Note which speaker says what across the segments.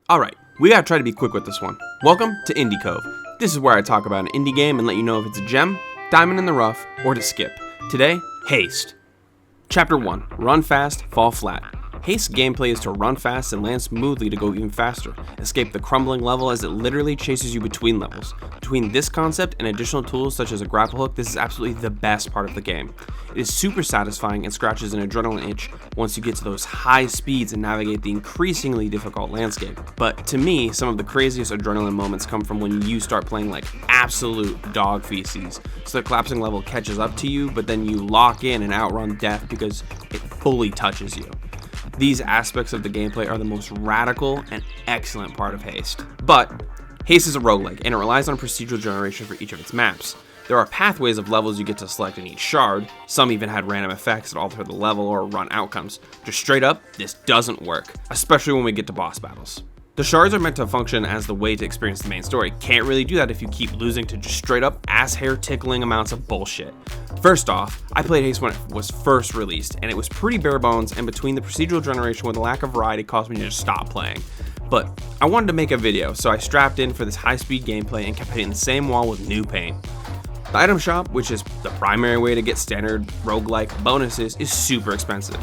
Speaker 1: Alright, we gotta try to be quick with this one. Welcome to Indie Cove. This is where I talk about an indie game and let you know if it's a gem, diamond in the rough, or to skip. Today, Haste. Chapter 1, Run Fast, Fall Flat. Haste gameplay is to run fast and land smoothly to go even faster. Escape the crumbling level as it literally chases you between levels. Between this concept and additional tools such as a grapple hook, this is absolutely the best part of the game. It is super satisfying and scratches an adrenaline itch once you get to those high speeds and navigate the increasingly difficult landscape. But to me, some of the craziest adrenaline moments come from when you start playing like absolute dog feces. So the collapsing level catches up to you, but then you lock in and outrun death because it fully touches you. These aspects of the gameplay are the most radical and excellent part of Haste. But Haste is a roguelike, and it relies on procedural generation for each of its maps. There are pathways of levels you get to select in each shard. Some even had random effects that alter the level or run outcomes. Just straight up, this doesn't work, especially when we get to boss battles. The shards are meant to function as the way to experience the main story. Can't really do that if you keep losing to just straight up ass-hair tickling amounts of bullshit. First off, I played Haste when it was first released, and it was pretty bare bones, and between the procedural generation with the lack of variety caused me to just stop playing. But I wanted to make a video, so I strapped in for this high-speed gameplay and kept hitting the same wall with new paint. The item shop, which is the primary way to get standard roguelike bonuses, is super expensive.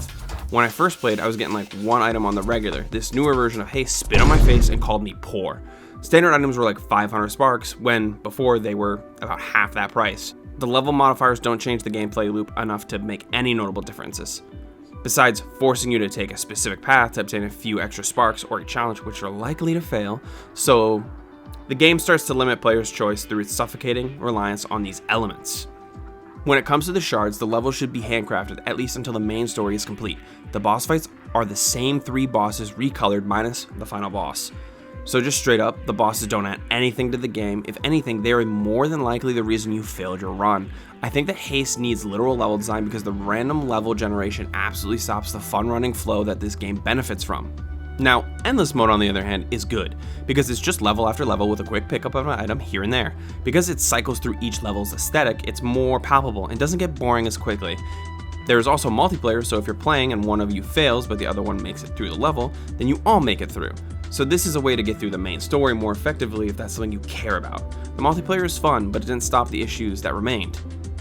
Speaker 1: When I first played, I was getting like one item on the regular. This newer version of Haste spit on my face and called me poor. Standard items were like 500 sparks, when before they were about half that price. The level modifiers don't change the gameplay loop enough to make any notable differences, besides forcing you to take a specific path to obtain a few extra sparks or a challenge which are likely to fail. So the game starts to limit players' choice through its suffocating reliance on these elements. When it comes to the shards, the level should be handcrafted, at least until the main story is complete. The boss fights are the same 3 bosses recolored minus the final boss. So just straight up, the bosses don't add anything to the game. If anything, they are more than likely the reason you failed your run. I think that Haste needs literal level design because the random level generation absolutely stops the fun running flow that this game benefits from. Now, Endless Mode on the other hand is good, because it's just level after level with a quick pickup of an item here and there. Because it cycles through each level's aesthetic, it's more palpable and doesn't get boring as quickly. There is also multiplayer, so if you're playing and one of you fails but the other one makes it through the level, then you all make it through. So this is a way to get through the main story more effectively if that's something you care about. The multiplayer is fun, but it didn't stop the issues that remained.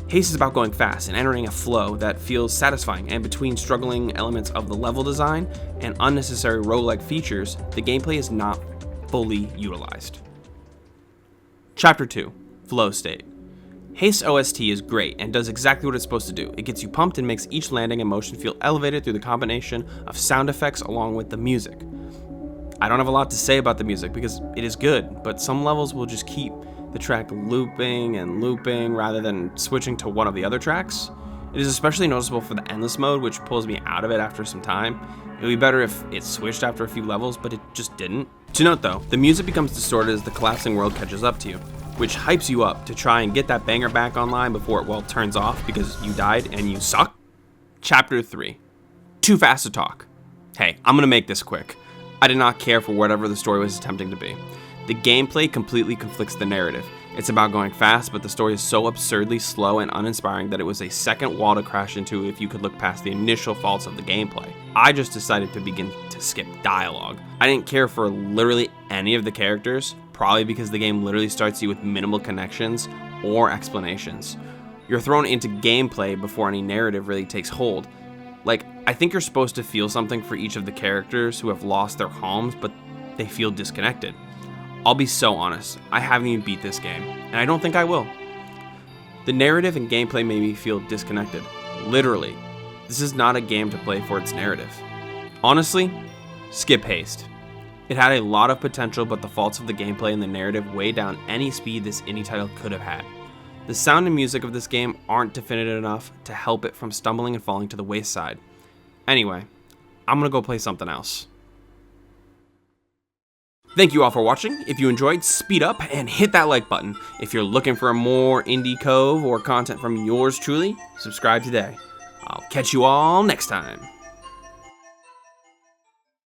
Speaker 1: Haste is about going fast and entering a flow that feels satisfying, and between struggling elements of the level design and unnecessary roguelike features, the gameplay is not fully utilized. Chapter 2, Flow State. Haste OST is great and does exactly what it's supposed to do. It gets you pumped and makes each landing and motion feel elevated through the combination of sound effects along with the music. I don't have a lot to say about the music because it is good, but some levels will just keep the track looping and looping rather than switching to one of the other tracks. It is especially noticeable for the Endless Mode, which pulls me out of it after some time. It would be better if it switched after a few levels, but it just didn't. To note though, the music becomes distorted as the collapsing world catches up to you, which hypes you up to try and get that banger back online before it turns off because you died and you suck. Chapter 3, Too Fast to Talk. Hey, I'm gonna make this quick. I did not care for whatever the story was attempting to be. The gameplay completely conflicts the narrative. It's about going fast, but the story is so absurdly slow and uninspiring that it was a second wall to crash into if you could look past the initial faults of the gameplay. I just decided to begin to skip dialogue. I didn't care for literally any of the characters, probably because the game literally starts you with minimal connections or explanations. You're thrown into gameplay before any narrative really takes hold. Like, I think you're supposed to feel something for each of the characters who have lost their homes, but they feel disconnected. I'll be so honest, I haven't even beat this game, and I don't think I will. The narrative and gameplay made me feel disconnected. Literally, this is not a game to play for its narrative. Honestly, skip Haste. It had a lot of potential, but the faults of the gameplay and the narrative weighed down any speed this indie title could have had. The sound and music of this game aren't definitive enough to help it from stumbling and falling to the wayside. Anyway, I'm gonna go play something else. Thank you all for watching. If you enjoyed, speed up and hit that like button. If you're looking for more Indie Cove or content from yours truly, subscribe today. I'll catch you all next time.